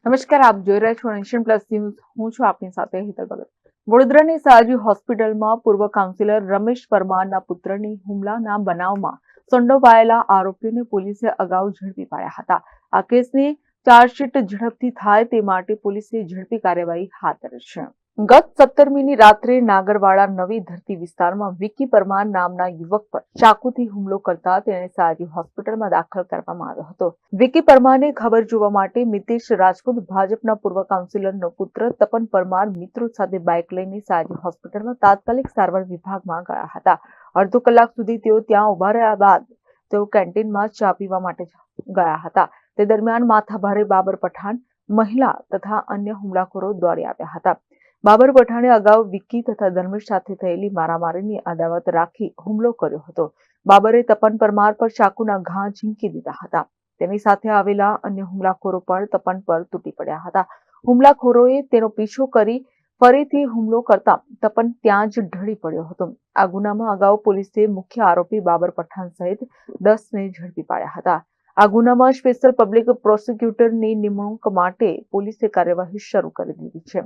નમસ્કાર, આપ જોઈ રહ્યા છો નેશન પ્લસ ન્યૂઝ. હું છું આપની સાથે હેતલ ભગત. વડોદરાની સયાજી હોસ્પિટલમાં પૂર્વ કાઉન્સિલર રમેશ પરમારના પુત્રની હુમલાના બનાવમાં સંડોવાયેલા આરોપીઓને પોલીસે અગાઉ ઝડપી પાડ્યા હતા. આ કેસની ચાર્જશીટ ઝડપથી થાય તે માટે પોલીસે ઝડપી કાર્યવાહી હાથ ધરી છે. ગત 17મીની રાત્રે નાગરવાડા નવી ધરતી વિસ્તારમાં વિકી પરમાર નામના યુવક પર ચાકુથી હુમલો કરતા તેને સયાજી હોસ્પિટલમાં દાખલ કરવામાં આવ્યો હતો. વિકી પરમારને ખબર જોવા માટે મિતેશ રાજપૂત, ભાજપના પૂર્વ કાઉન્સિલરનો પુત્ર તપન પરમાર મિત્રો સાથે બાઇક લઈને સયાજી હોસ્પિટલમાં તાત્કાલિક સારવાર વિભાગમાં ગયા હતા. અડધો કલાક સુધી તેઓ ત્યાં ઉભા રહ્યા બાદ તેઓ કેન્ટીનમાં ચા પીવા માટે ગયા હતા. તે દરમિયાન માથાભારે બાબર પઠાણ, મહિલા તથા અન્ય હુમલાખોરો દોડી આવ્યા હતા. બાબર પઠાણે અગાઉ વિકી તથા ધર્મેશ સાથે થયેલી મારામારીની અદાવત રાખી હુમલો કર્યો હતો. બાબરે તપન પરમાર પર ચાકુના ઘા ઝીંકી દીધા હતા. તેની સાથે આવેલા અન્ય હુમલાખોરો પણ તપન પર તૂટી પડ્યા હતા. હુમલાખોરોએ તેનો પીછો કરી ફરીથી હુમલો કરતા તપન ત્યાં જ ઢળી પડ્યો હતો. આ ગુનામાં અગાઉ પોલીસે મુખ્ય આરોપી બાબર પઠાણ સહિત 10ને ઝડપી પાડ્યા હતા. આ ગુનામાં સ્પેશિયલ પબ્લિક પ્રોસિક્યુટરની નિમણૂક માટે પોલીસે કાર્યવાહી શરૂ કરી દીધી છે.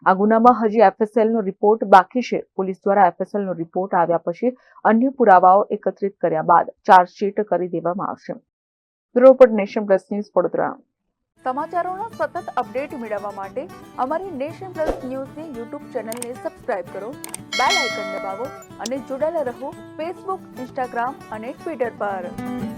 આ ગુનામાં હજી એફએસએલનો રિપોર્ટ બાકી છે. પોલીસ દ્વારા એફએસએલનો રિપોર્ટ આવ્યા પછી અન્ય પુરાવાઓ એકત્રિત કર્યા બાદ ચાર્જશીટ કરી દેવામાં આવશે. Bureau report, Nation Plus news, Vadodara. સમાચારોના સતત અપડેટ મેળવવા માટે અમારી નેશન પ્લસ ન્યૂઝની યુટ્યુબ ચેનલને સબસ્ક્રાઇબ કરો, બેલ આઇકન દબાવો અને જોડાયેલા રહો ફેસબુક, ઇન્સ્ટાગ્રામ અને ટ્વિટર પર.